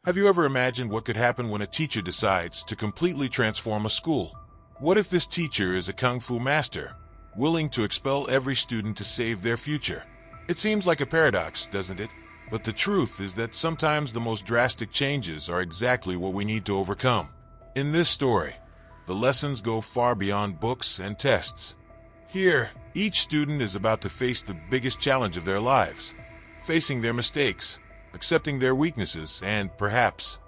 Have you ever imagined what could happen when a teacher decides to completely transform a school? What if this teacher is a kung fu master, willing to expel every student to save their future? It seems like a paradox, doesn't it? But the truth is that sometimes the most drastic changes are exactly what we need to overcome. In this story, the lessons go far beyond books and tests. Here, each student is about to face the biggest challenge of their lives, facing their mistakes, accepting their weaknesses, and, perhaps,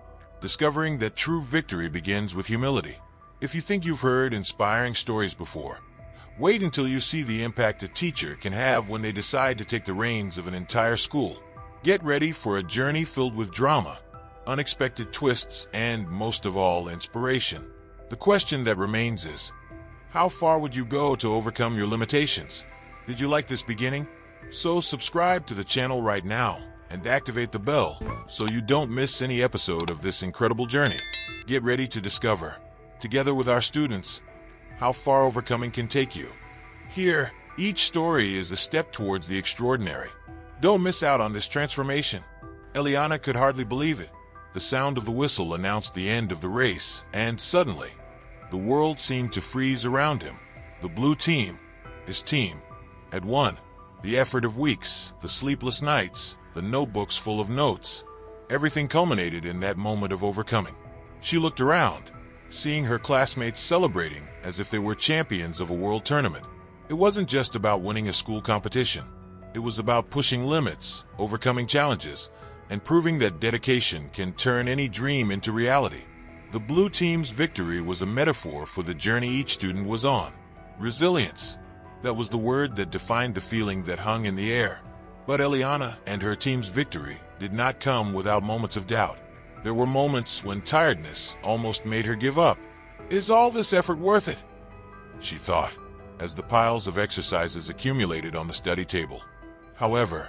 discovering that true victory begins with humility. If you think you've heard inspiring stories before, wait until you see the impact a teacher can have when they decide to take the reins of an entire school. Get ready for a journey filled with drama, unexpected twists, and, most of all, inspiration. The question that remains is, how far would you go to overcome your limitations? Did you like this beginning? So subscribe to the channel right now and activate the bell so you don't miss any episode of this incredible journey. Get ready to discover, together with our students, how far overcoming can take you. Here, each story is a step towards the extraordinary. Don't miss out on this transformation. Eliana could hardly believe it. The sound of the whistle announced the end of the race, and suddenly, the world seemed to freeze around him. The blue team, his team, had won. The effort of weeks, the sleepless nights, the notebooks full of notes, everything culminated in that moment of overcoming. She looked around, seeing her classmates celebrating as if they were champions of a world tournament. It wasn't just about winning a school competition. It was about pushing limits, overcoming challenges, and proving that dedication can turn any dream into reality. The blue team's victory was a metaphor for the journey each student was on. Resilience. That was the word that defined the feeling that hung in the air. But Eliana and her team's victory did not come without moments of doubt. There were moments when tiredness almost made her give up. Is all this effort worth it? She thought, as the piles of exercises accumulated on the study table. However,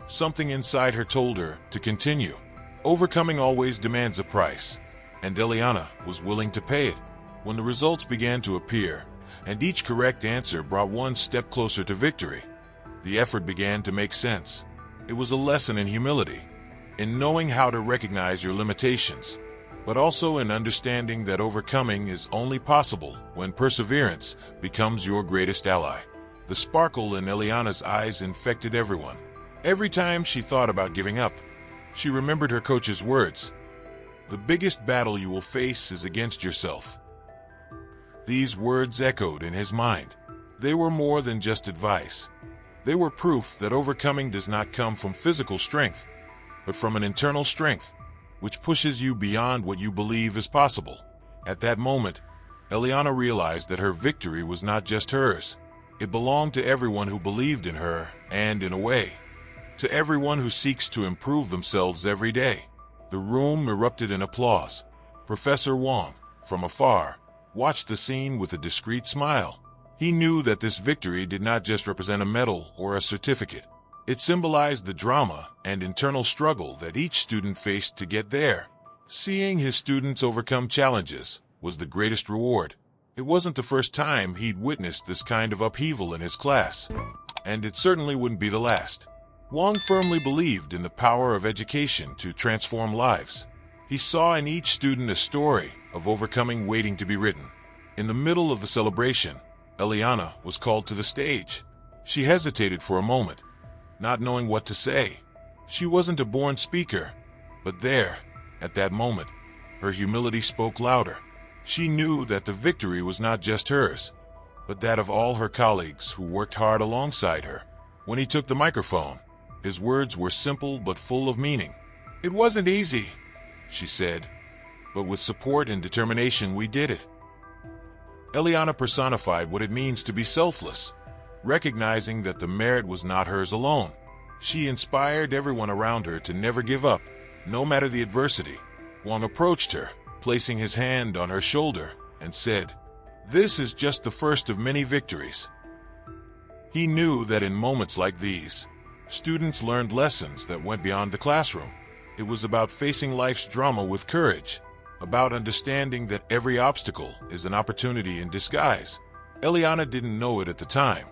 something inside her told her to continue. Overcoming always demands a price, and Eliana was willing to pay it. When the results began to appear, and each correct answer brought one step closer to victory, the effort began to make sense. It was a lesson in humility, in knowing how to recognize your limitations, but also in understanding that overcoming is only possible when perseverance becomes your greatest ally. The sparkle in Eliana's eyes infected everyone. Every time she thought about giving up, she remembered her coach's words. The biggest battle you will face is against yourself. These words echoed in his mind. They were more than just advice. They were proof that overcoming does not come from physical strength, but from an internal strength, which pushes you beyond what you believe is possible. At that moment, Eliana realized that her victory was not just hers. It belonged to everyone who believed in her, and in a way, to everyone who seeks to improve themselves every day. The room erupted in applause. Professor Wong, from afar, watched the scene with a discreet smile. He knew that this victory did not just represent a medal or a certificate. It symbolized the drama and internal struggle that each student faced to get there. Seeing his students overcome challenges was the greatest reward. It wasn't the first time he'd witnessed this kind of upheaval in his class, and it certainly wouldn't be the last. Wong firmly believed in the power of education to transform lives. He saw in each student a story of overcoming waiting to be written. In the middle of the celebration, Eliana was called to the stage. She hesitated for a moment, not knowing what to say. She wasn't a born speaker, but there, at that moment, her humility spoke louder. She knew that the victory was not just hers, but that of all her colleagues who worked hard alongside her. When he took the microphone, his words were simple but full of meaning. "It wasn't easy," she said, "but with support and determination we did it." Eliana personified what it means to be selfless, recognizing that the merit was not hers alone. She inspired everyone around her to never give up, no matter the adversity. Wong approached her, placing his hand on her shoulder, and said, "This is just the first of many victories." He knew that in moments like these, students learned lessons that went beyond the classroom. It was about facing life's drama with courage, about understanding that every obstacle is an opportunity in disguise. Eliana didn't know it at the time,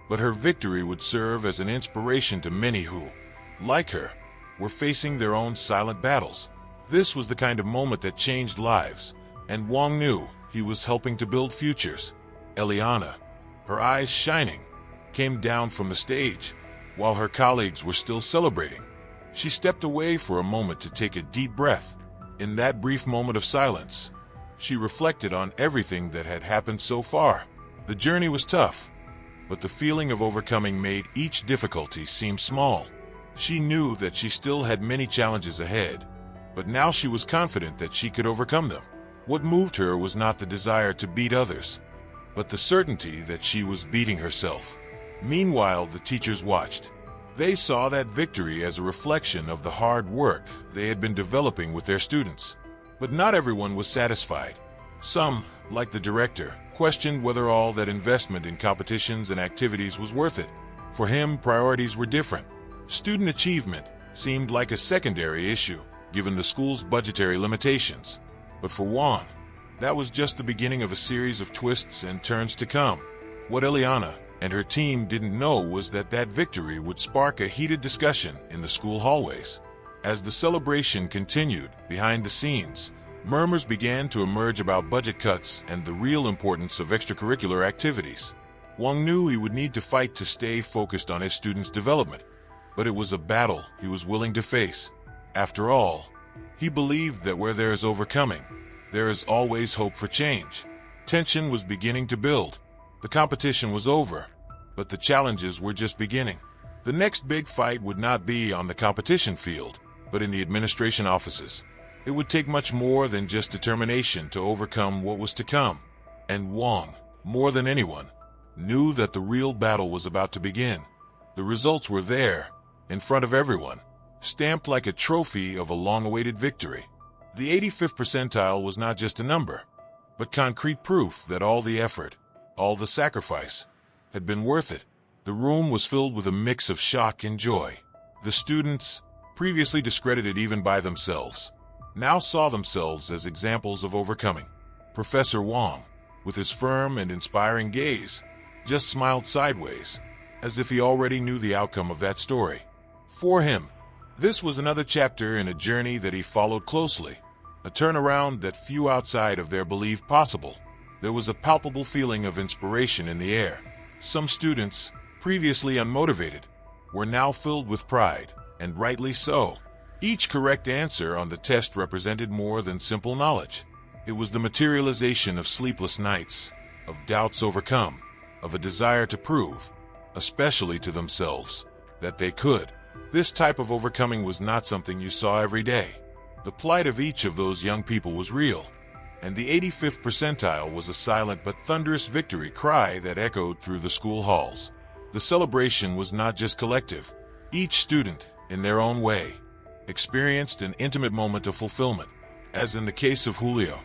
but her victory would serve as an inspiration to many who, like her, were facing their own silent battles. This was the kind of moment that changed lives, and Wong knew he was helping to build futures. Eliana, her eyes shining, came down from the stage, while her colleagues were still celebrating. She stepped away for a moment to take a deep breath. In that brief moment of silence, she reflected on everything that had happened so far. The journey was tough, but the feeling of overcoming made each difficulty seem small. She knew that she still had many challenges ahead, but now she was confident that she could overcome them. What moved her was not the desire to beat others, but the certainty that she was beating herself. Meanwhile, the teachers watched. They saw that victory as a reflection of the hard work they had been developing with their students. But not everyone was satisfied. Some, like the director, questioned whether all that investment in competitions and activities was worth it. For him, priorities were different. Student achievement seemed like a secondary issue, given the school's budgetary limitations. But for Wong, that was just the beginning of a series of twists and turns to come. What Eliana and her team didn't know was that victory would spark a heated discussion in the school hallways. As the celebration continued behind the scenes, murmurs began to emerge about budget cuts and the real importance of extracurricular activities. Wong knew he would need to fight to stay focused on his students' development, but it was a battle he was willing to face. After all, he believed that where there is overcoming, there is always hope for change. Tension was beginning to build. The competition was over, but the challenges were just beginning. The next big fight would not be on the competition field, but in the administration offices. It would take much more than just determination to overcome what was to come. And Wong, more than anyone, knew that the real battle was about to begin. The results were there, in front of everyone, stamped like a trophy of a long-awaited victory. The 85th percentile was not just a number, but concrete proof that all the effort, all the sacrifice, had been worth it. The room was filled with a mix of shock and joy. The students, previously discredited even by themselves, now saw themselves as examples of overcoming. Professor Wong, with his firm and inspiring gaze, just smiled sideways, as if he already knew the outcome of that story. For him, this was another chapter in a journey that he followed closely, a turnaround that few outside of there believed possible. There was a palpable feeling of inspiration in the air. Some students, previously unmotivated, were now filled with pride, and rightly so. Each correct answer on the test represented more than simple knowledge. It was the materialization of sleepless nights, of doubts overcome, of a desire to prove, especially to themselves, that they could. This type of overcoming was not something you saw every day. The plight of each of those young people was real, and the 85th percentile was a silent but thunderous victory cry that echoed through the school halls. The celebration was not just collective. Each student, in their own way, experienced an intimate moment of fulfillment, as in the case of Julio,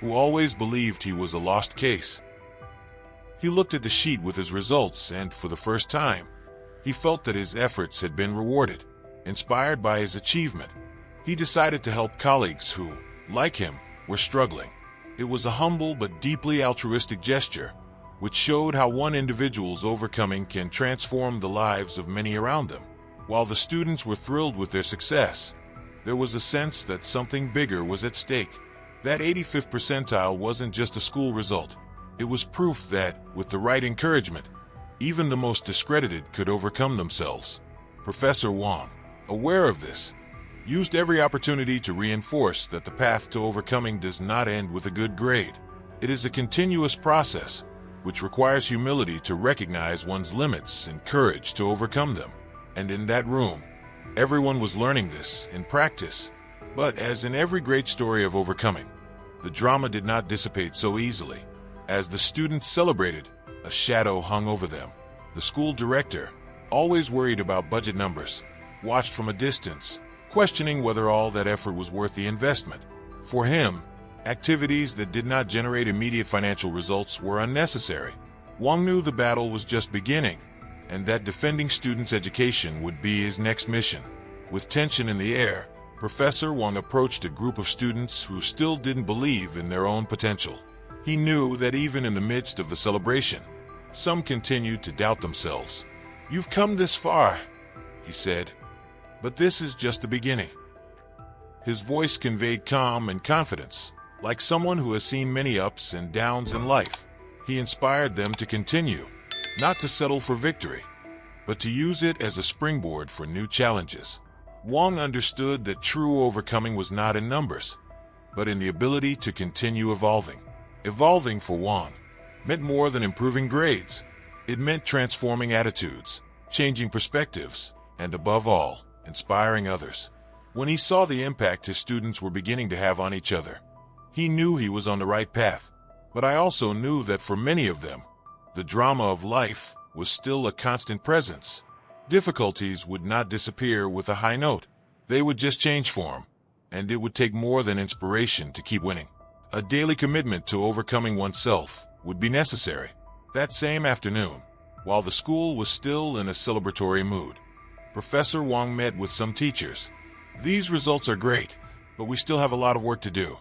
who always believed he was a lost case. He looked at the sheet with his results and, for the first time, he felt that his efforts had been rewarded. Inspired by his achievement, he decided to help colleagues who, like him, were struggling. It was a humble but deeply altruistic gesture, which showed how one individual's overcoming can transform the lives of many around them. While the students were thrilled with their success, there was a sense that something bigger was at stake. That 85th percentile wasn't just a school result. It was proof that, with the right encouragement, even the most discredited could overcome themselves. Professor Wong, aware of this, used every opportunity to reinforce that the path to overcoming does not end with a good grade. It is a continuous process, which requires humility to recognize one's limits and courage to overcome them. And in that room, everyone was learning this in practice. But as in every great story of overcoming, the drama did not dissipate so easily. As the students celebrated, a shadow hung over them. The school director, always worried about budget numbers, watched from a distance, questioning whether all that effort was worth the investment. For him, activities that did not generate immediate financial results were unnecessary. Wong knew the battle was just beginning, and that defending students' education would be his next mission. With tension in the air, Professor Wong approached a group of students who still didn't believe in their own potential. He knew that even in the midst of the celebration, some continued to doubt themselves. "You've come this far," he said, "but this is just the beginning." His voice conveyed calm and confidence, like someone who has seen many ups and downs in life. He inspired them to continue, not to settle for victory, but to use it as a springboard for new challenges. Wang understood that true overcoming was not in numbers, but in the ability to continue evolving. Evolving for Wang meant more than improving grades. It meant transforming attitudes, changing perspectives, and above all, inspiring others. When he saw the impact his students were beginning to have on each other, he knew he was on the right path. But I also knew that for many of them, the drama of life was still a constant presence. Difficulties would not disappear with a high note. They would just change form, and it would take more than inspiration to keep winning. A daily commitment to overcoming oneself would be necessary. That same afternoon, while the school was still in a celebratory mood, Professor Wang met with some teachers. "These results are great, but we still have a lot of work to do,"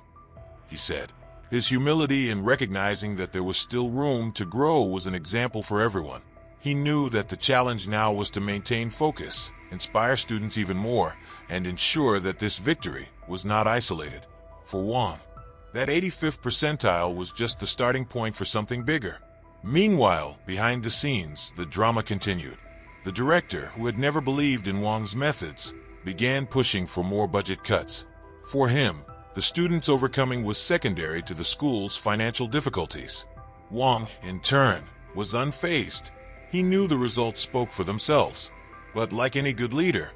he said. His humility in recognizing that there was still room to grow was an example for everyone. He knew that the challenge now was to maintain focus, inspire students even more, and ensure that this victory was not isolated. For Wang, that 85th percentile was just the starting point for something bigger. Meanwhile, behind the scenes, the drama continued. The director, who had never believed in Wang's methods, began pushing for more budget cuts. For him, the students' overcoming was secondary to the school's financial difficulties. Wang, in turn, was unfazed. He knew the results spoke for themselves. But like any good leader,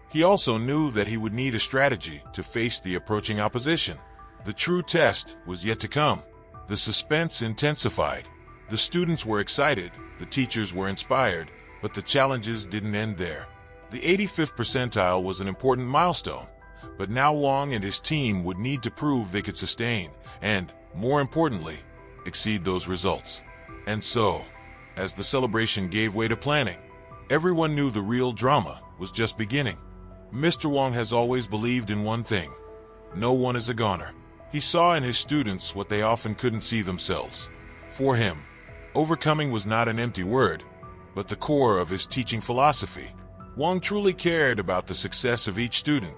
he also knew that he would need a strategy to face the approaching opposition. The true test was yet to come. The suspense intensified. The students were excited, the teachers were inspired, but the challenges didn't end there. The 85th percentile was an important milestone, but now Wang and his team would need to prove they could sustain and, more importantly, exceed those results. And so, as the celebration gave way to planning, everyone knew the real drama was just beginning. Mr. Wang has always believed in one thing: no one is a goner. He saw in his students what they often couldn't see themselves. For him, overcoming was not an empty word, but the core of his teaching philosophy. Wang truly cared about the success of each student,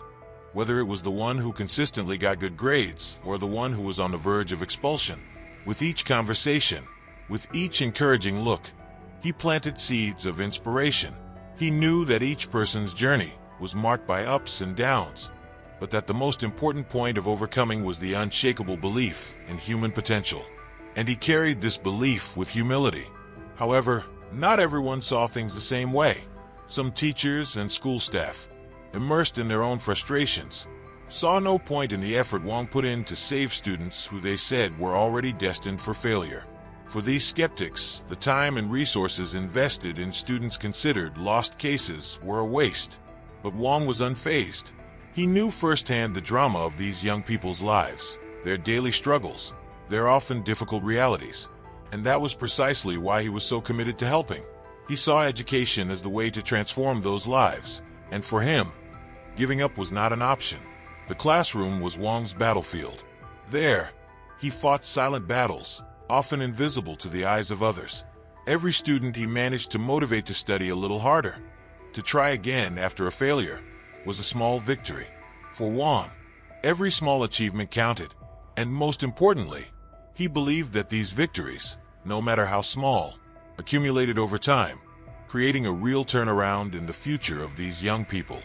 whether it was the one who consistently got good grades or the one who was on the verge of expulsion. With each conversation, with each encouraging look, he planted seeds of inspiration. He knew that each person's journey was marked by ups and downs, but that the most important point of overcoming was the unshakable belief in human potential. And he carried this belief with humility. However, not everyone saw things the same way. Some teachers and school staff, immersed in their own frustrations, saw no point in the effort Wang put in to save students who they said were already destined for failure. For these skeptics, the time and resources invested in students considered lost cases were a waste. But Wang was unfazed. He knew firsthand the drama of these young people's lives, their daily struggles, their often difficult realities. And that was precisely why he was so committed to helping. He saw education as the way to transform those lives, and for him, giving up was not an option. The classroom was Wang's battlefield. There, he fought silent battles, often invisible to the eyes of others. Every student he managed to motivate to study a little harder, to try again after a failure, was a small victory. For Wang, every small achievement counted, and most importantly, he believed that these victories, no matter how small, accumulated over time, creating a real turnaround in the future of these young people.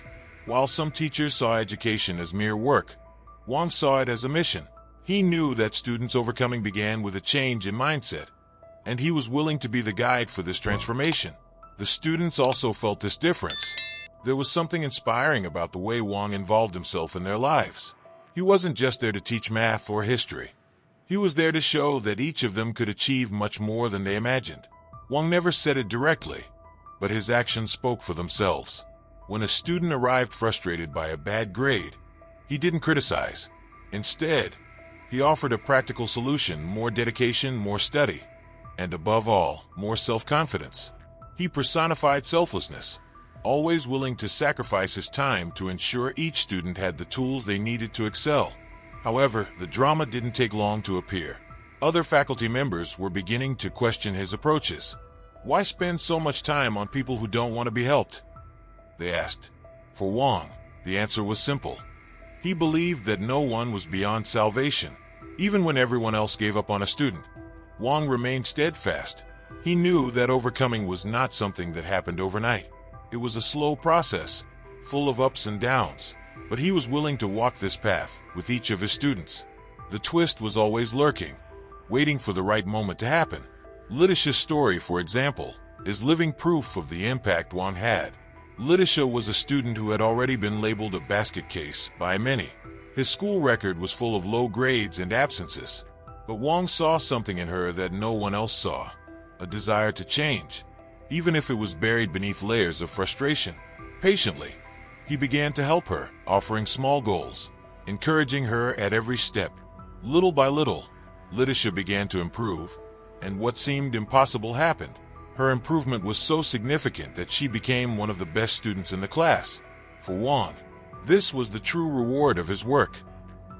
While some teachers saw education as mere work, Wang saw it as a mission. He knew that students' overcoming began with a change in mindset, and he was willing to be the guide for this transformation. The students also felt this difference. There was something inspiring about the way Wang involved himself in their lives. He wasn't just there to teach math or history. He was there to show that each of them could achieve much more than they imagined. Wang never said it directly, but his actions spoke for themselves. When a student arrived frustrated by a bad grade, he didn't criticize. Instead, he offered a practical solution: more dedication, more study, and above all, more self-confidence. He personified selflessness, always willing to sacrifice his time to ensure each student had the tools they needed to excel. However, the drama didn't take long to appear. Other faculty members were beginning to question his approaches. Why spend so much time on people who don't want to be helped? They asked. For Wang, the answer was simple. He believed that no one was beyond salvation. Even when everyone else gave up on a student, Wang remained steadfast. He knew that overcoming was not something that happened overnight. It was a slow process, full of ups and downs, but he was willing to walk this path with each of his students. The twist was always lurking, waiting for the right moment to happen. Lidisha's story, for example, is living proof of the impact Wang had. Lidisha was a student who had already been labeled a basket case by many. His school record was full of low grades and absences. But Wang saw something in her that no one else saw, a desire to change, even if it was buried beneath layers of frustration. Patiently, he began to help her, offering small goals, encouraging her at every step. Little by little, Lidisha began to improve, and what seemed impossible happened. Her improvement was so significant that she became one of the best students in the class. For Wang, this was the true reward of his work,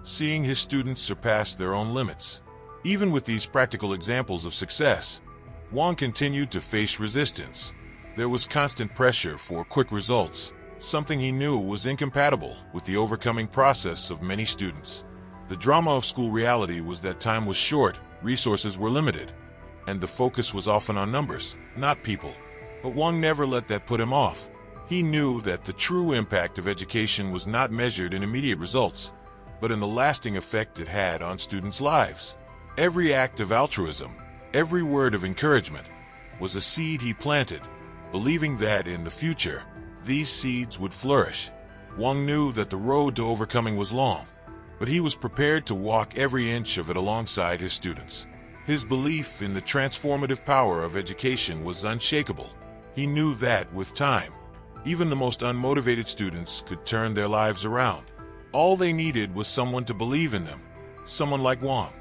seeing his students surpass their own limits. Even with these practical examples of success, Wang continued to face resistance. There was constant pressure for quick results, something he knew was incompatible with the overcoming process of many students. The drama of school reality was that time was short, resources were limited, and the focus was often on numbers, not people. But Wang never let that put him off. He knew that the true impact of education was not measured in immediate results, but in the lasting effect it had on students' lives. Every act of altruism, every word of encouragement, was a seed he planted, believing that in the future, these seeds would flourish. Wang knew that the road to overcoming was long, but he was prepared to walk every inch of it alongside his students. His belief in the transformative power of education was unshakable. He knew that, with time, even the most unmotivated students could turn their lives around. All they needed was someone to believe in them, someone like Wang.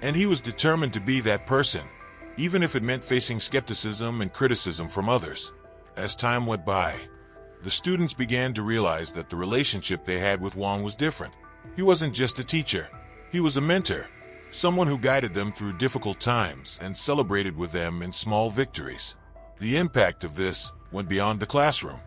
And he was determined to be that person, even if it meant facing skepticism and criticism from others. As time went by, the students began to realize that the relationship they had with Wang was different. He wasn't just a teacher, he was a mentor, someone who guided them through difficult times and celebrated with them in small victories. The impact of this went beyond the classroom.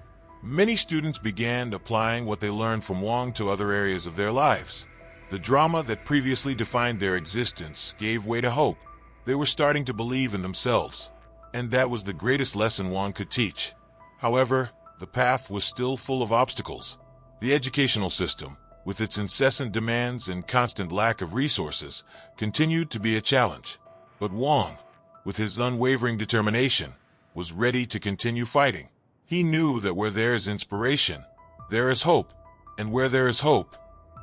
Many students began applying what they learned from Wang to other areas of their lives. The drama that previously defined their existence gave way to hope. They were starting to believe in themselves, and that was the greatest lesson Wang could teach. However, the path was still full of obstacles. The educational system, with its incessant demands and constant lack of resources, continued to be a challenge. But Wang, with his unwavering determination, was ready to continue fighting. He knew that where there is inspiration, there is hope, and where there is hope,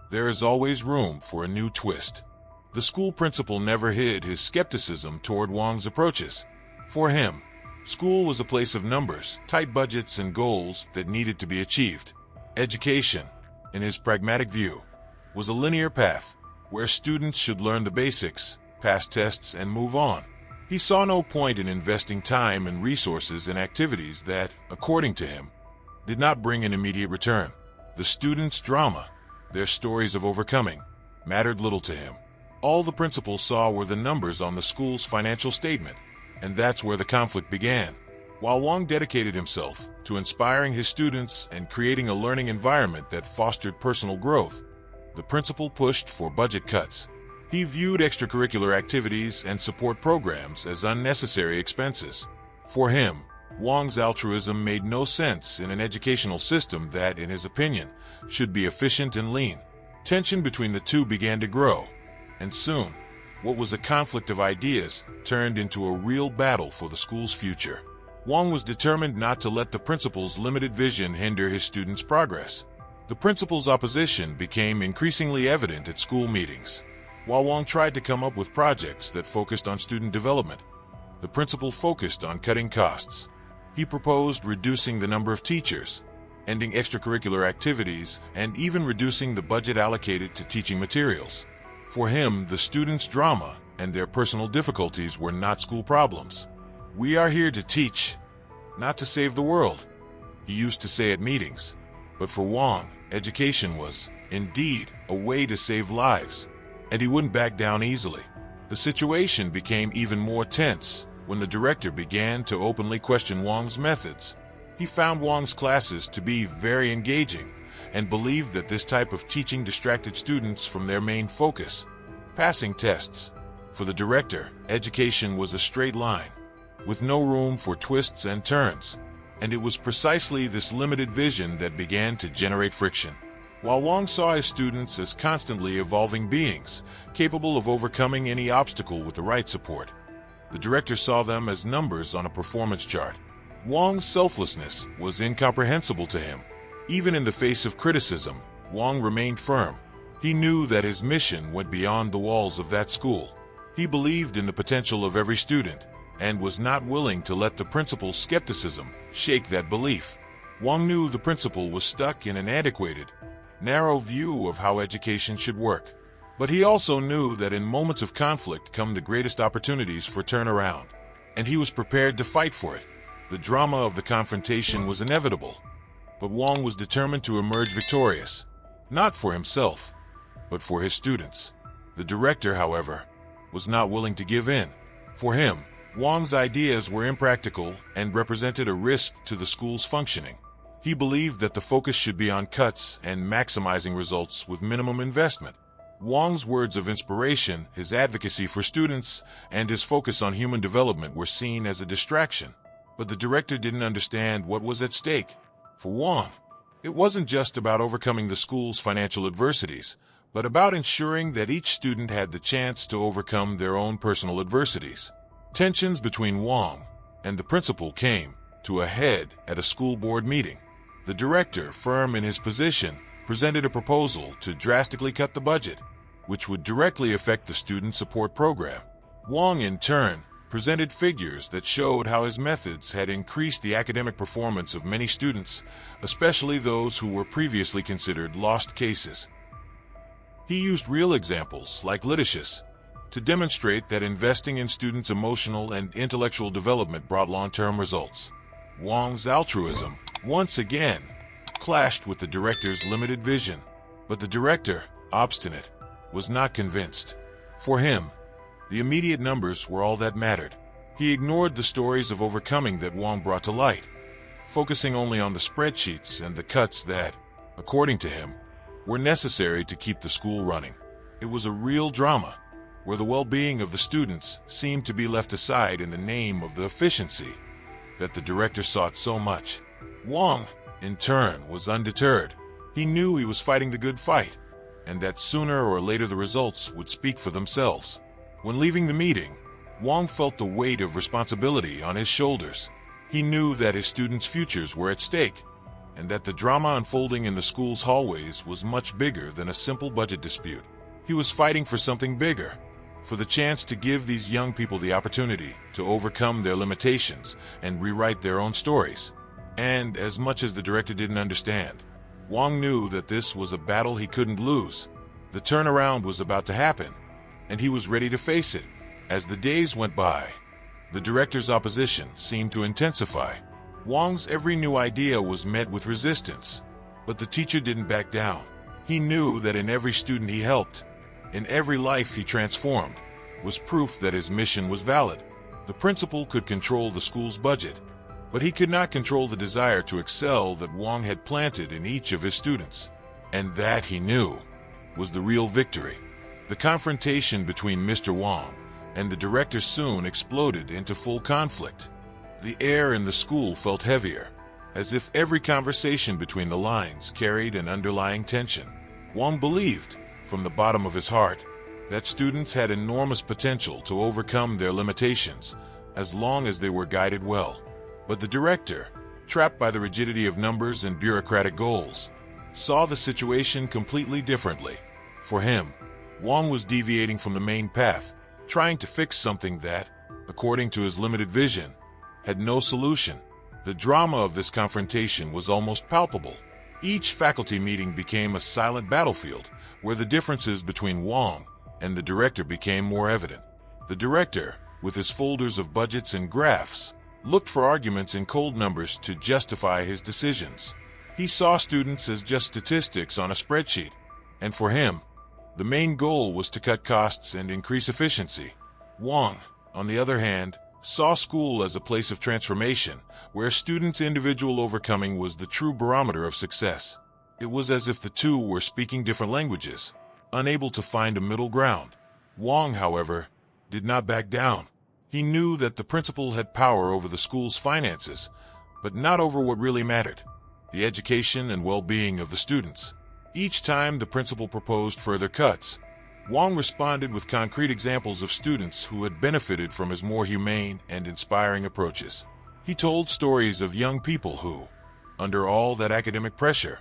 there is always room for a new twist. The school principal never hid his skepticism toward Wang's approaches. For him, school was a place of numbers, tight budgets, and goals that needed to be achieved. Education, in his pragmatic view, was a linear path where students should learn the basics, pass tests, and move on. He saw no point in investing time and resources in activities that, according to him, did not bring an immediate return. The students' drama, their stories of overcoming, mattered little to him. All the principal saw were the numbers on the school's financial statement, and that's where the conflict began. While Wang dedicated himself to inspiring his students and creating a learning environment that fostered personal growth, the principal pushed for budget cuts. He viewed extracurricular activities and support programs as unnecessary expenses. For him, Wang's altruism made no sense in an educational system that, in his opinion, should be efficient and lean. Tension between the two began to grow, and soon, what was a conflict of ideas turned into a real battle for the school's future. Wang was determined not to let the principal's limited vision hinder his students' progress. The principal's opposition became increasingly evident at school meetings. While Wang tried to come up with projects that focused on student development, the principal focused on cutting costs. He proposed reducing the number of teachers, ending extracurricular activities, and even reducing the budget allocated to teaching materials. For him, the students' drama and their personal difficulties were not school problems. "We are here to teach, not to save the world," he used to say at meetings. But for Wang, education was, indeed, a way to save lives, and he wouldn't back down easily. The situation became even more tense when the director began to openly question Wang's methods. He found Wang's classes to be very engaging, and believed that this type of teaching distracted students from their main focus, passing tests. For the director, education was a straight line, with no room for twists and turns, and it was precisely this limited vision that began to generate friction. While Wang saw his students as constantly evolving beings, capable of overcoming any obstacle with the right support, the director saw them as numbers on a performance chart. Wang's selflessness was incomprehensible to him. Even in the face of criticism, Wang remained firm. He knew that his mission went beyond the walls of that school. He believed in the potential of every student, and was not willing to let the principal's skepticism shake that belief. Wang knew the principal was stuck in an antiquated, narrow view of how education should work. But he also knew that in moments of conflict come the greatest opportunities for turnaround, and he was prepared to fight for it. The drama of the confrontation was inevitable, but Wang was determined to emerge victorious, not for himself, but for his students. The director, however, was not willing to give in. For him, Wang's ideas were impractical and represented a risk to the school's functioning. He believed that the focus should be on cuts and maximizing results with minimum investment. Wang's words of inspiration, his advocacy for students, and his focus on human development were seen as a distraction. But the director didn't understand what was at stake. For Wang, it wasn't just about overcoming the school's financial adversities, but about ensuring that each student had the chance to overcome their own personal adversities. Tensions between Wang and the principal came to a head at a school board meeting. The director, firm in his position, presented a proposal to drastically cut the budget, which would directly affect the student support program. Wang, in turn, presented figures that showed how his methods had increased the academic performance of many students, especially those who were previously considered lost cases. He used real examples, like Liticious, to demonstrate that investing in students' emotional and intellectual development brought long-term results. Wang's altruism, once again, clashed with the director's limited vision, but the director, obstinate, was not convinced. For him, the immediate numbers were all that mattered. He ignored the stories of overcoming that Wang brought to light, focusing only on the spreadsheets and the cuts that, according to him, were necessary to keep the school running. It was a real drama, where the well-being of the students seemed to be left aside in the name of the efficiency that the director sought so much. Wang, in turn, was undeterred. He knew he was fighting the good fight, and that sooner or later the results would speak for themselves. When leaving the meeting, Wang felt the weight of responsibility on his shoulders. He knew that his students' futures were at stake, and that the drama unfolding in the school's hallways was much bigger than a simple budget dispute. He was fighting for something bigger, for the chance to give these young people the opportunity to overcome their limitations and rewrite their own stories. And as much as the director didn't understand, Wang knew that this was a battle he couldn't lose. The turnaround was about to happen, and he was ready to face it. As the days went by, the director's opposition seemed to intensify. Wang's every new idea was met with resistance, but the teacher didn't back down. He knew that in every student he helped, in every life he transformed, was proof that his mission was valid. The principal could control the school's budget, but he could not control the desire to excel that Wang had planted in each of his students. And that, he knew, was the real victory. The confrontation between Mr. Wang and the director soon exploded into full conflict. The air in the school felt heavier, as if every conversation between the lines carried an underlying tension. Wang believed, from the bottom of his heart, that students had enormous potential to overcome their limitations, as long as they were guided well. But the director, trapped by the rigidity of numbers and bureaucratic goals, saw the situation completely differently. For him, Wang was deviating from the main path, trying to fix something that, according to his limited vision, had no solution. The drama of this confrontation was almost palpable. Each faculty meeting became a silent battlefield, where the differences between Wang and the director became more evident. The director, with his folders of budgets and graphs, looked for arguments in cold numbers to justify his decisions. He saw students as just statistics on a spreadsheet, and for him, the main goal was to cut costs and increase efficiency. Wang, on the other hand, saw school as a place of transformation, where students' individual overcoming was the true barometer of success. It was as if the two were speaking different languages, unable to find a middle ground. Wang, however, did not back down. He knew that the principal had power over the school's finances, but not over what really mattered: the education and well-being of the students. Each time the principal proposed further cuts, Wang responded with concrete examples of students who had benefited from his more humane and inspiring approaches. He told stories of young people who, under all that academic pressure,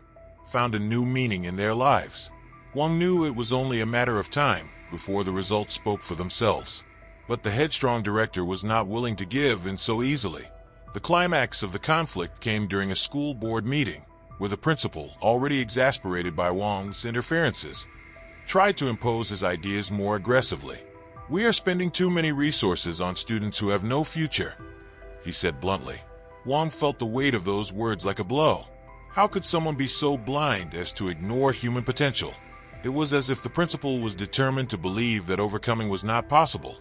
found a new meaning in their lives. Wang knew it was only a matter of time before the results spoke for themselves. But the headstrong director was not willing to give in so easily. The climax of the conflict came during a school board meeting, where the principal, already exasperated by Wang's interferences, tried to impose his ideas more aggressively. "We are spending too many resources on students who have no future," he said bluntly. Wang felt the weight of those words like a blow. How could someone be so blind as to ignore human potential? It was as if the principal was determined to believe that overcoming was not possible,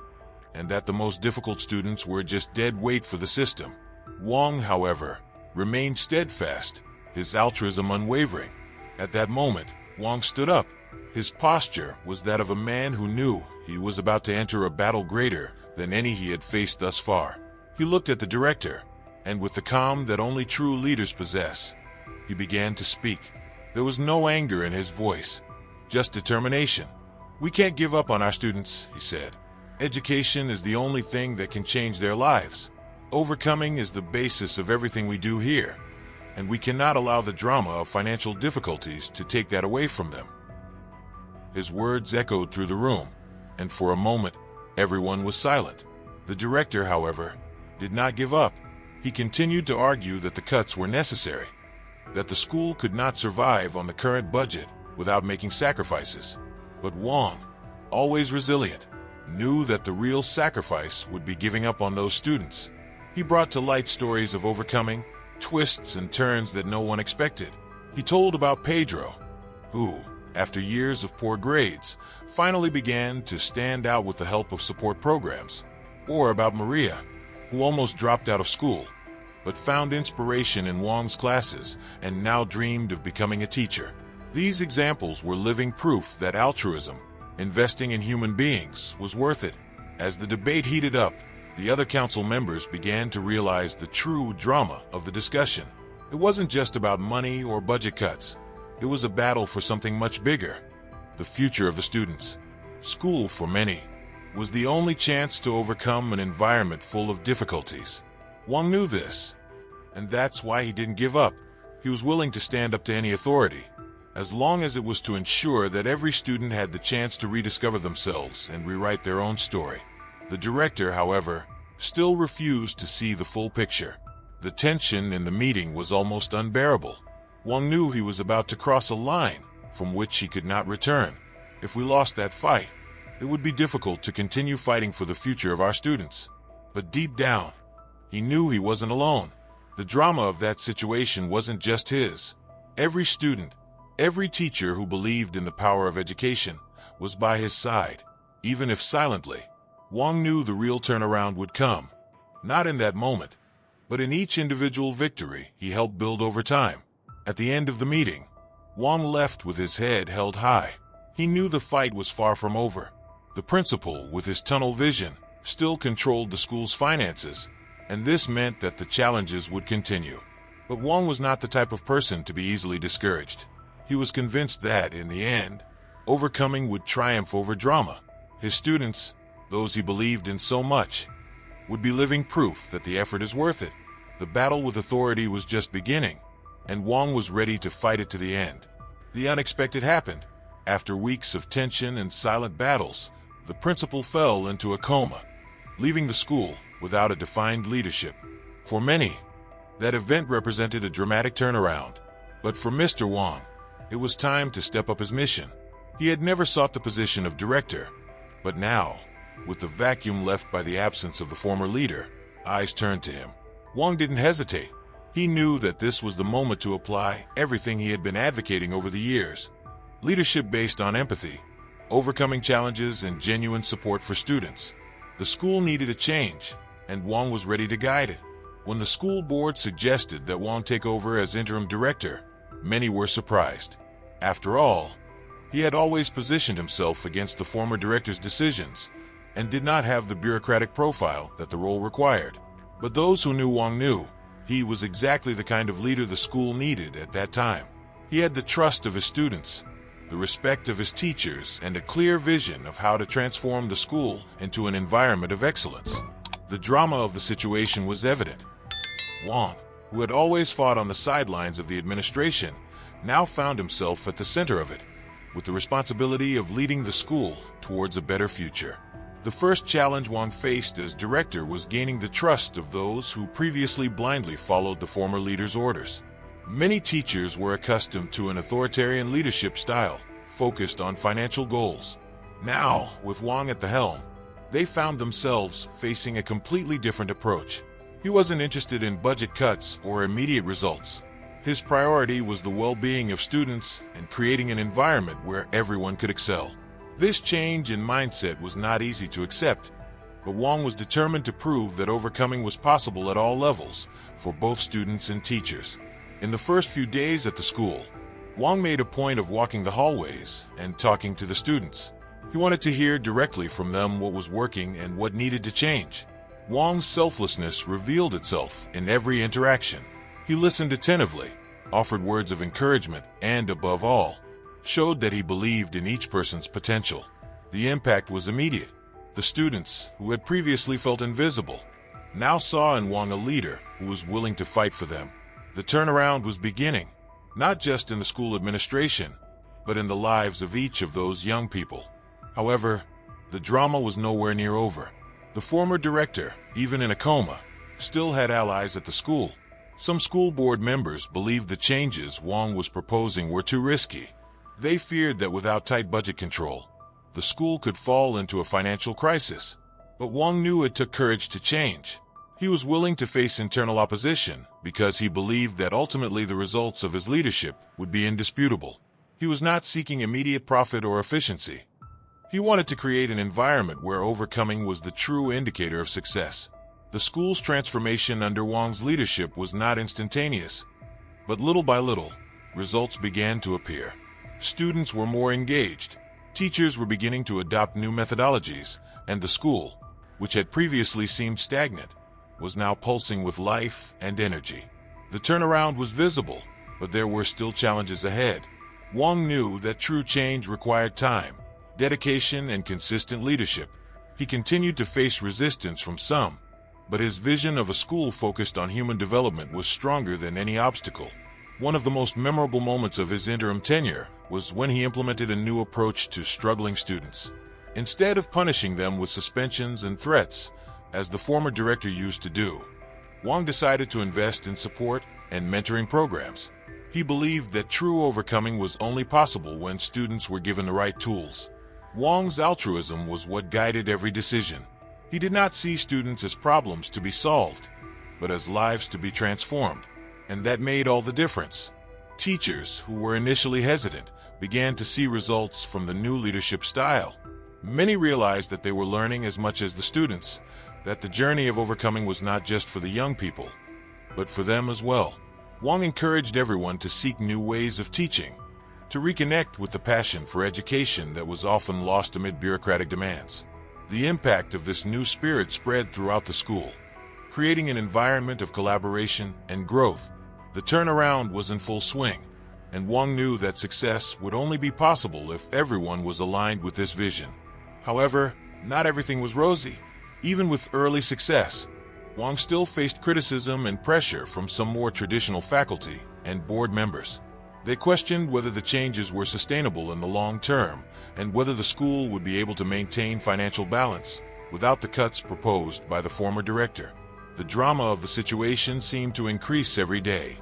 and that the most difficult students were just dead weight for the system. Wang, however, remained steadfast, his altruism unwavering. At that moment, Wang stood up. His posture was that of a man who knew he was about to enter a battle greater than any he had faced thus far. He looked at the director, and with the calm that only true leaders possess, he began to speak. There was no anger in his voice, just determination. "We can't give up on our students," he said. "Education is the only thing that can change their lives. Overcoming is the basis of everything we do here, and we cannot allow the drama of financial difficulties to take that away from them." His words echoed through the room, and for a moment, everyone was silent. The director, however, did not give up. He continued to argue that the cuts were necessary, that the school could not survive on the current budget without making sacrifices. But Wang, always resilient, knew that the real sacrifice would be giving up on those students. He brought to light stories of overcoming, twists and turns that no one expected. He told about Pedro, who, after years of poor grades, finally began to stand out with the help of support programs, or about Maria, who almost dropped out of school, but found inspiration in Wang's classes and now dreamed of becoming a teacher. These examples were living proof that altruism, investing in human beings, was worth it. As the debate heated up, the other council members began to realize the true drama of the discussion. It wasn't just about money or budget cuts. It was a battle for something much bigger: the future of the students. School, for many, was the only chance to overcome an environment full of difficulties. Wang knew this, and that's why he didn't give up. He was willing to stand up to any authority, as long as it was to ensure that every student had the chance to rediscover themselves and rewrite their own story. The director, however, still refused to see the full picture. The tension in the meeting was almost unbearable. Wang knew he was about to cross a line from which he could not return. If we lost that fight, it would be difficult to continue fighting for the future of our students. But deep down, he knew he wasn't alone. The drama of that situation wasn't just his. Every student, every teacher who believed in the power of education was by his side, even if silently. Wang knew the real turnaround would come, not in that moment, but in each individual victory he helped build over time. At the end of the meeting, Wang left with his head held high. He knew the fight was far from over. The principal, with his tunnel vision, still controlled the school's finances, and this meant that the challenges would continue. But Wang was not the type of person to be easily discouraged. He was convinced that, in the end, overcoming would triumph over drama. His students, those he believed in so much, would be living proof that the effort is worth it. The battle with authority was just beginning, and Wang was ready to fight it to the end. The unexpected happened. After weeks of tension and silent battles, the principal fell into a coma, leaving the school without a defined leadership. For many, that event represented a dramatic turnaround. But for Mr. Wang, it was time to step up his mission. He had never sought the position of director, but now, with the vacuum left by the absence of the former leader, eyes turned to him. Wang didn't hesitate. He knew that this was the moment to apply everything he had been advocating over the years. Leadership based on empathy, overcoming challenges, and genuine support for students. The school needed a change, and Wang was ready to guide it. When the school board suggested that Wang take over as interim director, many were surprised. After all, he had always positioned himself against the former director's decisions and did not have the bureaucratic profile that the role required. But those who knew Wang knew he was exactly the kind of leader the school needed at that time. He had the trust of his students, the respect of his teachers, and a clear vision of how to transform the school into an environment of excellence. The drama of the situation was evident. Wang, who had always fought on the sidelines of the administration, now found himself at the center of it, with the responsibility of leading the school towards a better future. The first challenge Wang faced as director was gaining the trust of those who previously blindly followed the former leader's orders. Many teachers were accustomed to an authoritarian leadership style, focused on financial goals. Now, with Wang at the helm, they found themselves facing a completely different approach. He wasn't interested in budget cuts or immediate results. His priority was the well-being of students and creating an environment where everyone could excel. This change in mindset was not easy to accept, but Wang was determined to prove that overcoming was possible at all levels, for both students and teachers. In the first few days at the school, Wang made a point of walking the hallways and talking to the students. He wanted to hear directly from them what was working and what needed to change. Wang's selflessness revealed itself in every interaction. He listened attentively, offered words of encouragement, and, above all, showed that he believed in each person's potential. The impact was immediate. The students, who had previously felt invisible, now saw in Wang a leader who was willing to fight for them. The turnaround was beginning, not just in the school administration, but in the lives of each of those young people. However, the drama was nowhere near over. The former director, even in a coma, still had allies at the school. Some school board members believed the changes Wang was proposing were too risky. They feared that without tight budget control, the school could fall into a financial crisis. But Wang knew it took courage to change. He was willing to face internal opposition because he believed that ultimately the results of his leadership would be indisputable. He was not seeking immediate profit or efficiency. He wanted to create an environment where overcoming was the true indicator of success. The school's transformation under Wang's leadership was not instantaneous, but little by little, results began to appear. Students were more engaged, teachers were beginning to adopt new methodologies, and the school, which had previously seemed stagnant, was now pulsing with life and energy. The turnaround was visible, but there were still challenges ahead. Wang knew that true change required time, dedication, and consistent leadership. He continued to face resistance from some, but his vision of a school focused on human development was stronger than any obstacle. One of the most memorable moments of his interim tenure was when he implemented a new approach to struggling students. Instead of punishing them with suspensions and threats, as the former director used to do, Wang decided to invest in support and mentoring programs. He believed that true overcoming was only possible when students were given the right tools. Wang's altruism was what guided every decision. He did not see students as problems to be solved, but as lives to be transformed, and that made all the difference. Teachers, who were initially hesitant, began to see results from the new leadership style. Many realized that they were learning as much as the students, that the journey of overcoming was not just for the young people, but for them as well. Wang encouraged everyone to seek new ways of teaching, to reconnect with the passion for education that was often lost amid bureaucratic demands. The impact of this new spirit spread throughout the school, creating an environment of collaboration and growth. The turnaround was in full swing, and Wang knew that success would only be possible if everyone was aligned with this vision. However, not everything was rosy. Even with early success, Wang still faced criticism and pressure from some more traditional faculty and board members. They questioned whether the changes were sustainable in the long term and whether the school would be able to maintain financial balance without the cuts proposed by the former director. The drama of the situation seemed to increase every day,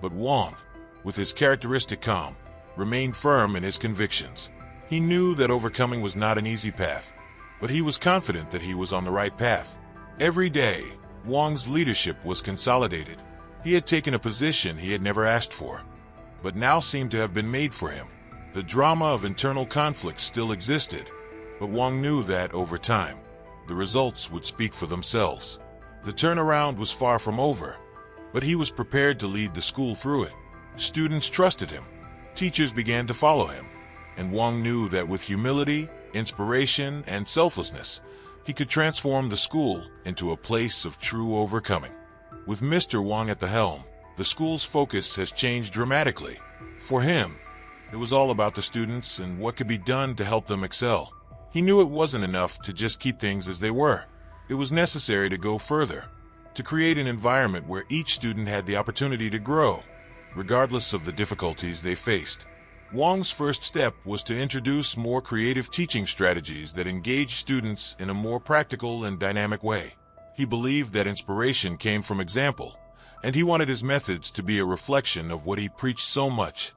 but Wang, with his characteristic calm, remained firm in his convictions. He knew that overcoming was not an easy path, but he was confident that he was on the right path. Every day, Wang's leadership was consolidated. He had taken a position he had never asked for, but now seemed to have been made for him. The drama of internal conflicts still existed, but Wang knew that, over time, the results would speak for themselves. The turnaround was far from over, but he was prepared to lead the school through it. Students trusted him. Teachers began to follow him. And Wang knew that with humility, inspiration, and selflessness, he could transform the school into a place of true overcoming. With Mr. Wang at the helm, the school's focus has changed dramatically. For him, it was all about the students and what could be done to help them excel. He knew it wasn't enough to just keep things as they were. It was necessary to go further, to create an environment where each student had the opportunity to grow, regardless of the difficulties they faced. Wang's first step was to introduce more creative teaching strategies that engaged students in a more practical and dynamic way. He believed that inspiration came from example, and he wanted his methods to be a reflection of what he preached so much: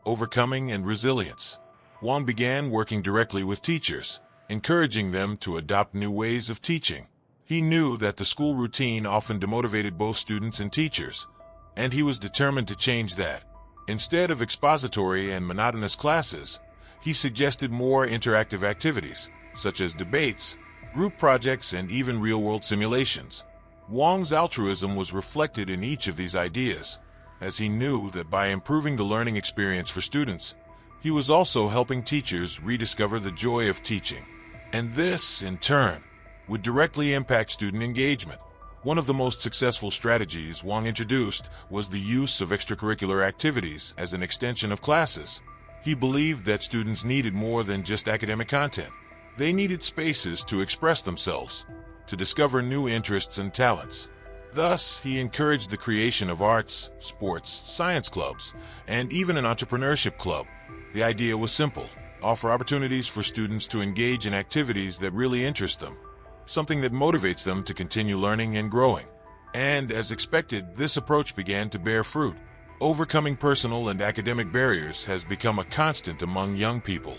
overcoming and resilience. Wang began working directly with teachers, encouraging them to adopt new ways of teaching. He knew that the school routine often demotivated both students and teachers, and he was determined to change that. Instead of expository and monotonous classes, he suggested more interactive activities, such as debates, group projects, and even real-world simulations. Wang's altruism was reflected in each of these ideas, as he knew that by improving the learning experience for students, he was also helping teachers rediscover the joy of teaching. And this, in turn, would directly impact student engagement. One of the most successful strategies Wang introduced was the use of extracurricular activities as an extension of classes. He believed that students needed more than just academic content. They needed spaces to express themselves, to discover new interests and talents. Thus, he encouraged the creation of arts, sports, science clubs, and even an entrepreneurship club. The idea was simple: offer opportunities for students to engage in activities that really interest them, something that motivates them to continue learning and growing. And as expected, this approach began to bear fruit. Overcoming personal and academic barriers has become a constant among young people.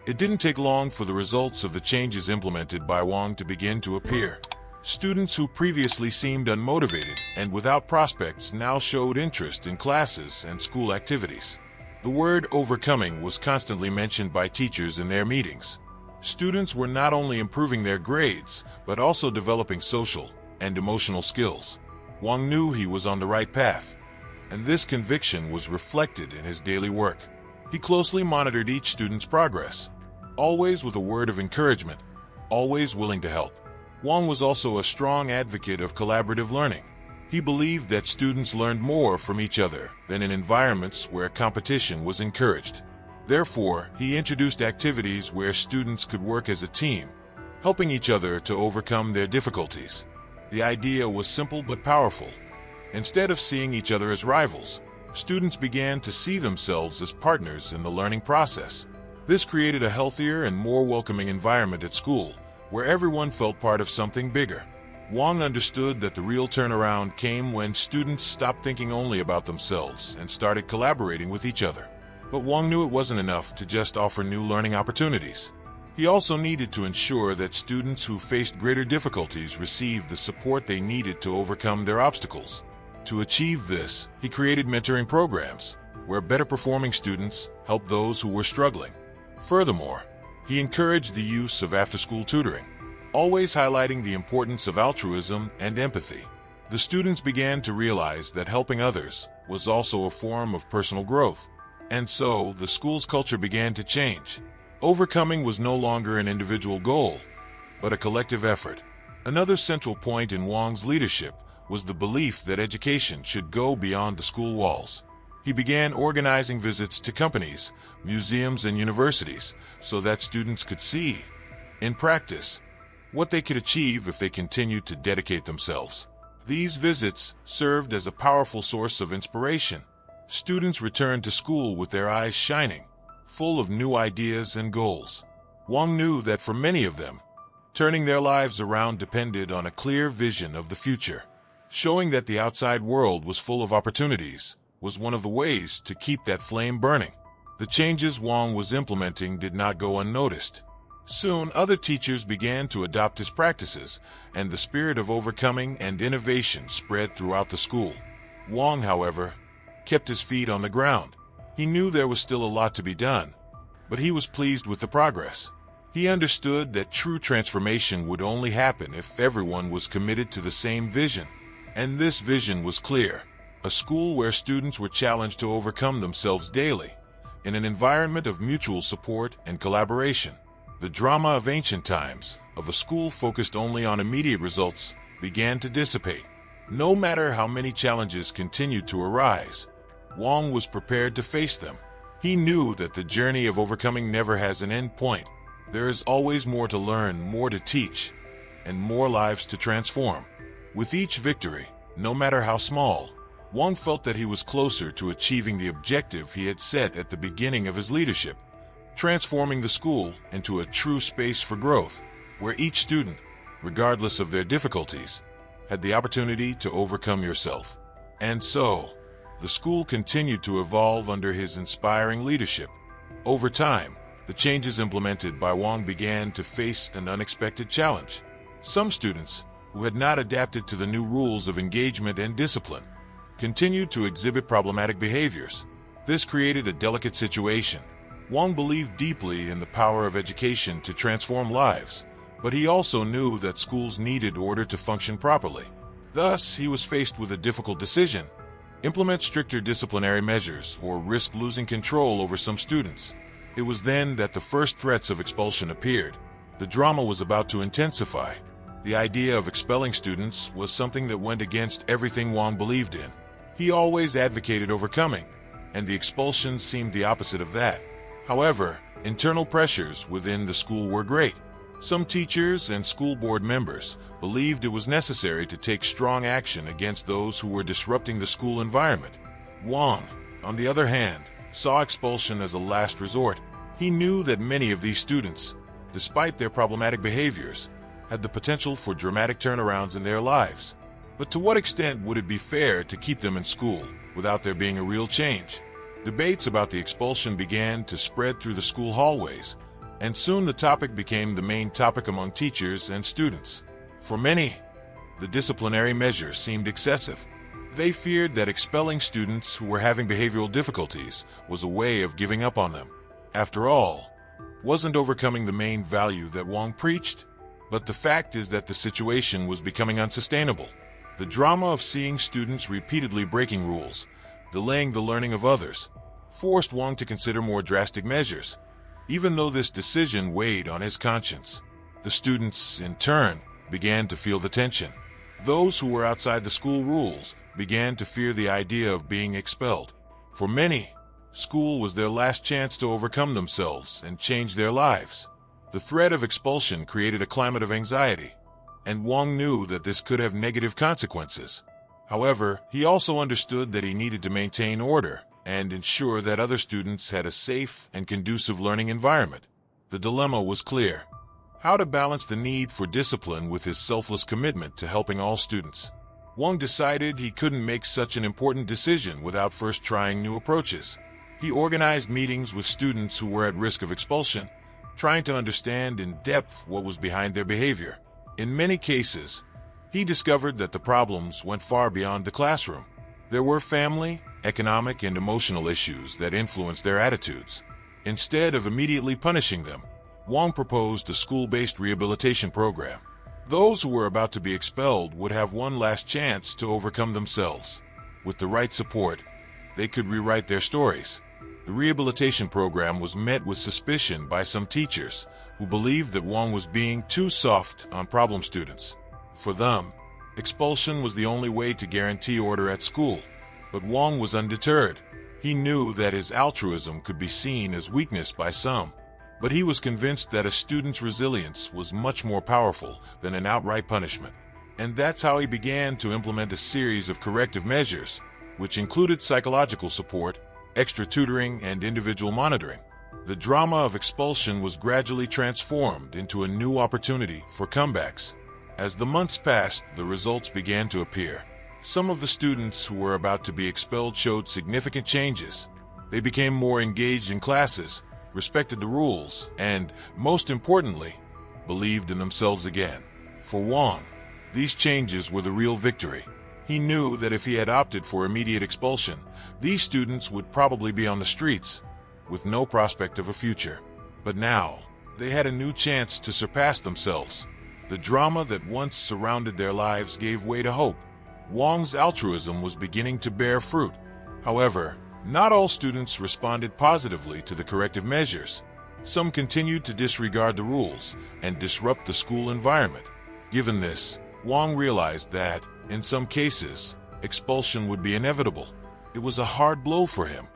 It didn't take long for the results of the changes implemented by Wang to begin to appear. Students who previously seemed unmotivated and without prospects now showed interest in classes and school activities. The word overcoming was constantly mentioned by teachers in their meetings. Students were not only improving their grades, but also developing social and emotional skills. Wang knew he was on the right path, and this conviction was reflected in his daily work. He closely monitored each student's progress, always with a word of encouragement, always willing to help. Wang was also a strong advocate of collaborative learning. He believed that students learned more from each other than in environments where competition was encouraged. Therefore, he introduced activities where students could work as a team, helping each other to overcome their difficulties. The idea was simple but powerful. Instead of seeing each other as rivals, students began to see themselves as partners in the learning process. This created a healthier and more welcoming environment at school, where everyone felt part of something bigger. Wang understood that the real turnaround came when students stopped thinking only about themselves and started collaborating with each other. But Wang knew it wasn't enough to just offer new learning opportunities. He also needed to ensure that students who faced greater difficulties received the support they needed to overcome their obstacles. To achieve this, he created mentoring programs, where better-performing students helped those who were struggling. Furthermore, he encouraged the use of after-school tutoring, always highlighting the importance of altruism and empathy. The students began to realize that helping others was also a form of personal growth. And so, the school's culture began to change. Overcoming was no longer an individual goal, but a collective effort. Another central point in Wang's leadership was the belief that education should go beyond the school walls. He began organizing visits to companies, museums, and universities so that students could see, in practice, what they could achieve if they continued to dedicate themselves. These visits served as a powerful source of inspiration. Students returned to school with their eyes shining, full of new ideas and goals. Wang knew that for many of them, turning their lives around depended on a clear vision of the future. Showing that the outside world was full of opportunities was one of the ways to keep that flame burning. The changes Wang was implementing did not go unnoticed. Soon, other teachers began to adopt his practices, and the spirit of overcoming and innovation spread throughout the school. Wang, however, kept his feet on the ground. He knew there was still a lot to be done, but he was pleased with the progress. He understood that true transformation would only happen if everyone was committed to the same vision. And this vision was clear: a school where students were challenged to overcome themselves daily, in an environment of mutual support and collaboration. The drama of ancient times, of a school focused only on immediate results, began to dissipate. No matter how many challenges continued to arise, Wang was prepared to face them. He knew that the journey of overcoming never has an end point. There is always more to learn, more to teach, and more lives to transform. With each victory, no matter how small, Wang felt that he was closer to achieving the objective he had set at the beginning of his leadership, transforming the school into a true space for growth, where each student, regardless of their difficulties, had the opportunity to overcome yourself. And so, the school continued to evolve under his inspiring leadership. Over time, the changes implemented by Wang began to face an unexpected challenge. Some students, who had not adapted to the new rules of engagement and discipline, continued to exhibit problematic behaviors. This created a delicate situation. Wang believed deeply in the power of education to transform lives, but he also knew that schools needed order to function properly. Thus, he was faced with a difficult decision: implement stricter disciplinary measures or risk losing control over some students. It was then that the first threats of expulsion appeared. The drama was about to intensify. The idea of expelling students was something that went against everything Wang believed in. He always advocated overcoming, and the expulsion seemed the opposite of that. However, internal pressures within the school were great. Some teachers and school board members believed it was necessary to take strong action against those who were disrupting the school environment. Wang, on the other hand, saw expulsion as a last resort. He knew that many of these students, despite their problematic behaviors, had the potential for dramatic turnarounds in their lives. But to what extent would it be fair to keep them in school without there being a real change? Debates about the expulsion began to spread through the school hallways, and soon the topic became the main topic among teachers and students. For many, the disciplinary measure seemed excessive. They feared that expelling students who were having behavioral difficulties was a way of giving up on them. After all, wasn't overcoming the main value that Wang preached? But the fact is that the situation was becoming unsustainable. The drama of seeing students repeatedly breaking rules, delaying the learning of others, forced Wang to consider more drastic measures. Even though this decision weighed on his conscience, the students, in turn, began to feel the tension. Those who were outside the school rules began to fear the idea of being expelled. For many, school was their last chance to overcome themselves and change their lives. The threat of expulsion created a climate of anxiety, and Wang knew that this could have negative consequences. However, he also understood that he needed to maintain order and ensure that other students had a safe and conducive learning environment. The dilemma was clear: how to balance the need for discipline with his selfless commitment to helping all students. Wang decided he couldn't make such an important decision without first trying new approaches. He organized meetings with students who were at risk of expulsion, trying to understand in depth what was behind their behavior. In many cases, he discovered that the problems went far beyond the classroom. There were family, economic, and emotional issues that influenced their attitudes. Instead of immediately punishing them, Wang proposed a school-based rehabilitation program. Those who were about to be expelled would have one last chance to overcome themselves. With the right support, they could rewrite their stories. The rehabilitation program was met with suspicion by some teachers, who believed that Wang was being too soft on problem students. For them, expulsion was the only way to guarantee order at school. But Wang was undeterred. He knew that his altruism could be seen as weakness by some, but he was convinced that a student's resilience was much more powerful than an outright punishment. And that's how he began to implement a series of corrective measures, which included psychological support, extra tutoring, and individual monitoring. The drama of expulsion was gradually transformed into a new opportunity for comebacks. As the months passed, the results began to appear. Some of the students who were about to be expelled showed significant changes. They became more engaged in classes, respected the rules, and, most importantly, believed in themselves again. For Wang, these changes were the real victory. He knew that if he had opted for immediate expulsion, these students would probably be on the streets, with no prospect of a future. But now, they had a new chance to surpass themselves. The drama that once surrounded their lives gave way to hope. Wang's altruism was beginning to bear fruit. However, not all students responded positively to the corrective measures. Some continued to disregard the rules and disrupt the school environment. Given this, Wang realized that, in some cases, expulsion would be inevitable. It was a hard blow for him,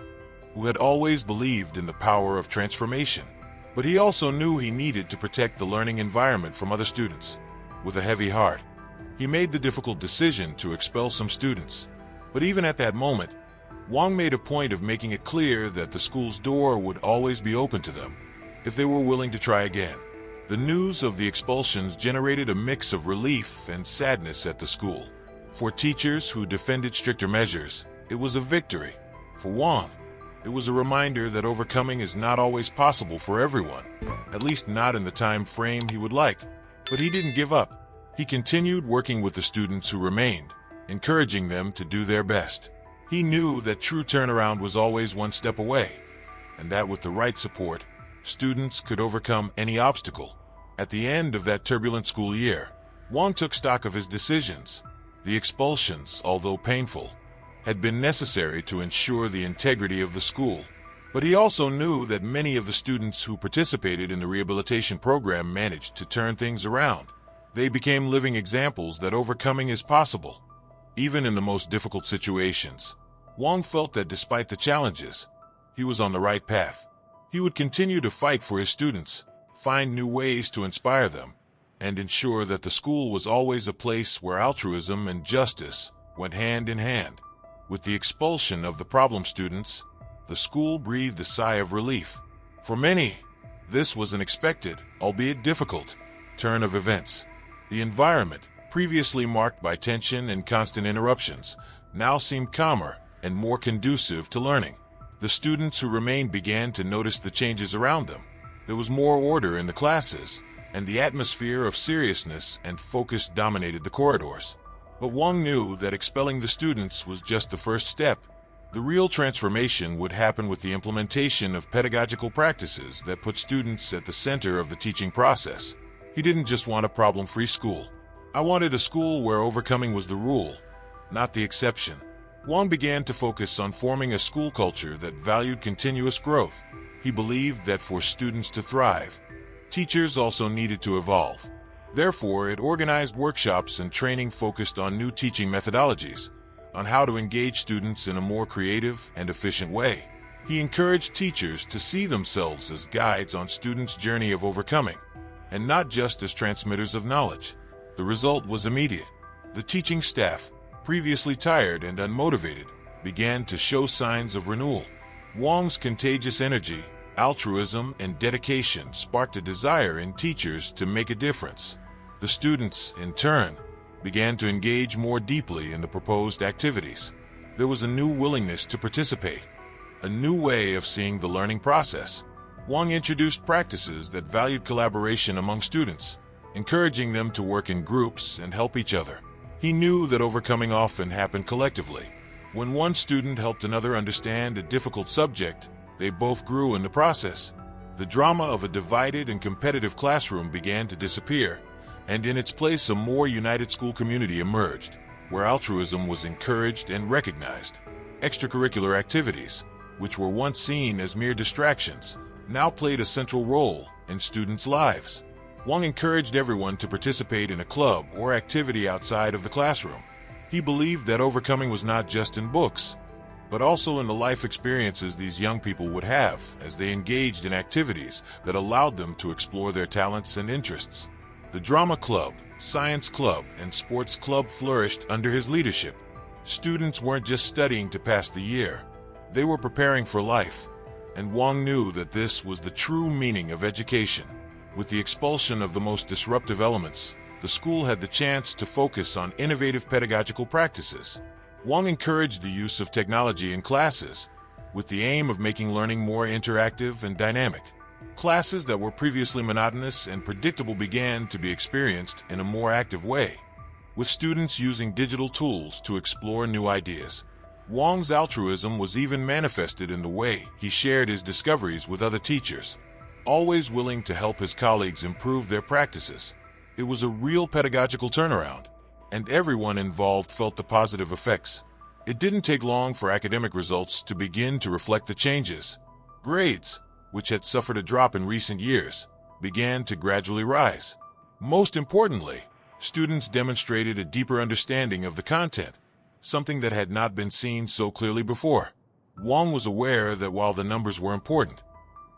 who had always believed in the power of transformation. But he also knew he needed to protect the learning environment from other students. With a heavy heart, he made the difficult decision to expel some students. But even at that moment, Wang made a point of making it clear that the school's door would always be open to them if they were willing to try again. The news of the expulsions generated a mix of relief and sadness at the school. For teachers who defended stricter measures, it was a victory. For Wang, it was a reminder that overcoming is not always possible for everyone, at least not in the time frame he would like. But he didn't give up. He continued working with the students who remained, encouraging them to do their best. He knew that true turnaround was always one step away, and that with the right support, students could overcome any obstacle. At the end of that turbulent school year, Wang took stock of his decisions. The expulsions, although painful, had been necessary to ensure the integrity of the school. But he also knew that many of the students who participated in the rehabilitation program managed to turn things around. They became living examples that overcoming is possible, even in the most difficult situations. Wang felt that despite the challenges, he was on the right path. He would continue to fight for his students, find new ways to inspire them, and ensure that the school was always a place where altruism and justice went hand in hand. With the expulsion of the problem students, the school breathed a sigh of relief. For many, this was an expected, albeit difficult, turn of events. The environment, previously marked by tension and constant interruptions, now seemed calmer and more conducive to learning. The students who remained began to notice the changes around them. There was more order in the classes, and the atmosphere of seriousness and focus dominated the corridors. But Wang knew that expelling the students was just the first step. The real transformation would happen with the implementation of pedagogical practices that put students at the center of the teaching process. He didn't just want a problem-free school. I wanted a school where overcoming was the rule, not the exception. Wang began to focus on forming a school culture that valued continuous growth. He believed that for students to thrive, teachers also needed to evolve. Therefore, it organized workshops and training focused on new teaching methodologies, on how to engage students in a more creative and efficient way. He encouraged teachers to see themselves as guides on students' journey of overcoming, and not just as transmitters of knowledge. The result was immediate. The teaching staff, previously tired and unmotivated, began to show signs of renewal. Wang's contagious energy, altruism, and dedication sparked a desire in teachers to make a difference. The students, in turn, began to engage more deeply in the proposed activities. There was a new willingness to participate, a new way of seeing the learning process. Wang introduced practices that valued collaboration among students, encouraging them to work in groups and help each other. He knew that overcoming often happened collectively. When one student helped another understand a difficult subject, they both grew in the process. The drama of a divided and competitive classroom began to disappear, and in its place a more united school community emerged, where altruism was encouraged and recognized. Extracurricular activities, which were once seen as mere distractions, now played a central role in students' lives. Wang encouraged everyone to participate in a club or activity outside of the classroom. He believed that overcoming was not just in books, but also in the life experiences these young people would have as they engaged in activities that allowed them to explore their talents and interests. The drama club, science club, and sports club flourished under his leadership. Students weren't just studying to pass the year. They were preparing for life, and Wang knew that this was the true meaning of education. With the expulsion of the most disruptive elements, the school had the chance to focus on innovative pedagogical practices. Wang encouraged the use of technology in classes, with the aim of making learning more interactive and dynamic. Classes that were previously monotonous and predictable began to be experienced in a more active way, with students using digital tools to explore new ideas. Wang's altruism was even manifested in the way he shared his discoveries with other teachers, always willing to help his colleagues improve their practices. It was a real pedagogical turnaround, and everyone involved felt the positive effects. It didn't take long for academic results to begin to reflect the changes. Grades, which had suffered a drop in recent years, began to gradually rise. Most importantly, students demonstrated a deeper understanding of the content, something that had not been seen so clearly before. Wang was aware that while the numbers were important,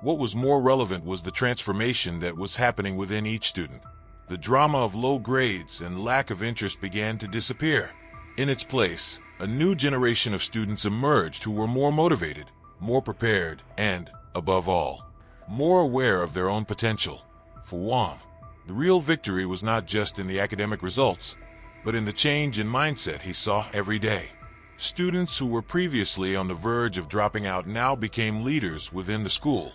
what was more relevant was the transformation that was happening within each student. The drama of low grades and lack of interest began to disappear. In its place, a new generation of students emerged who were more motivated, more prepared, and, above all, more aware of their own potential. For Wang, the real victory was not just in the academic results, but in the change in mindset he saw every day. Students who were previously on the verge of dropping out now became leaders within the school,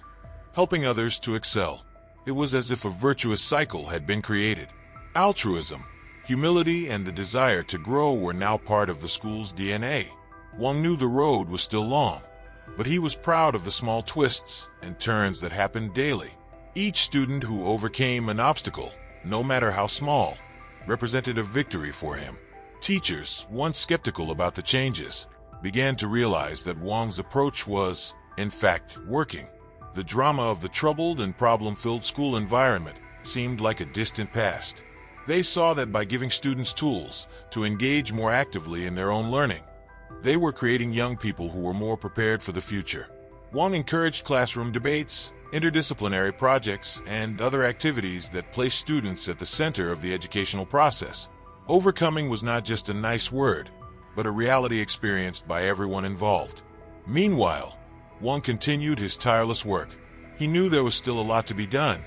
helping others to excel. It was as if a virtuous cycle had been created. Altruism, humility, and the desire to grow were now part of the school's DNA. Wang knew the road was still long, but he was proud of the small twists and turns that happened daily. Each student who overcame an obstacle, no matter how small, represented a victory for him. Teachers, once skeptical about the changes, began to realize that Wang's approach was, in fact, working. The drama of the troubled and problem-filled school environment seemed like a distant past. They saw that by giving students tools to engage more actively in their own learning, they were creating young people who were more prepared for the future. Wang encouraged classroom debates, interdisciplinary projects, and other activities that placed students at the center of the educational process. Overcoming was not just a nice word, but a reality experienced by everyone involved. Meanwhile, Wang continued his tireless work. He knew there was still a lot to be done,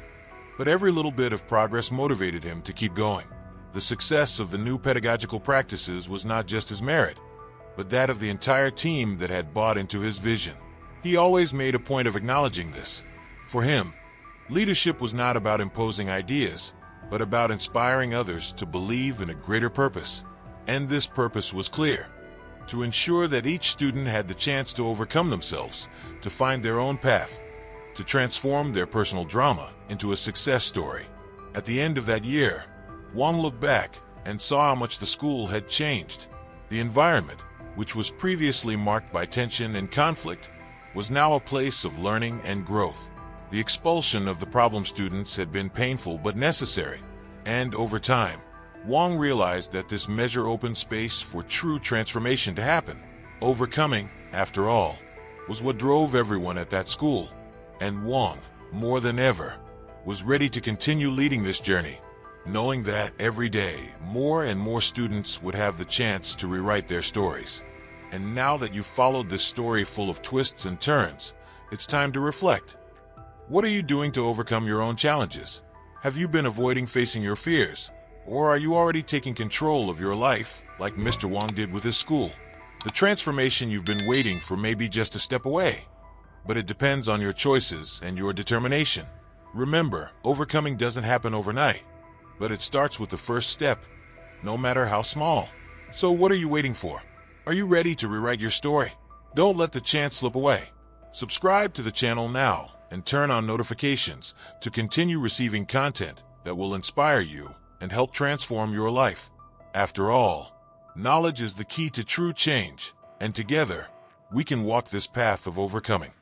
but every little bit of progress motivated him to keep going. The success of the new pedagogical practices was not just his merit, but that of the entire team that had bought into his vision. He always made a point of acknowledging this. For him, leadership was not about imposing ideas, but about inspiring others to believe in a greater purpose. And this purpose was clear: to ensure that each student had the chance to overcome themselves, to find their own path, to transform their personal drama into a success story. At the end of that year, Wang looked back and saw how much the school had changed. The environment, which was previously marked by tension and conflict, was now a place of learning and growth. The expulsion of the problem students had been painful but necessary, and over time, Wang realized that this measure opened space for true transformation to happen. Overcoming, after all, was what drove everyone at that school, and Wang, more than ever, was ready to continue leading this journey, knowing that every day more and more students would have the chance to rewrite their stories. And now that you've followed this story full of twists and turns, it's time to reflect. What are you doing to overcome your own challenges? Have you been avoiding facing your fears? Or are you already taking control of your life, like Mr. Wang did with his school? The transformation you've been waiting for may be just a step away, but it depends on your choices and your determination. Remember, overcoming doesn't happen overnight, but it starts with the first step, no matter how small. So what are you waiting for? Are you ready to rewrite your story? Don't let the chance slip away. Subscribe to the channel now and turn on notifications to continue receiving content that will inspire you and help transform your life. After all, knowledge is the key to true change, and together, we can walk this path of overcoming.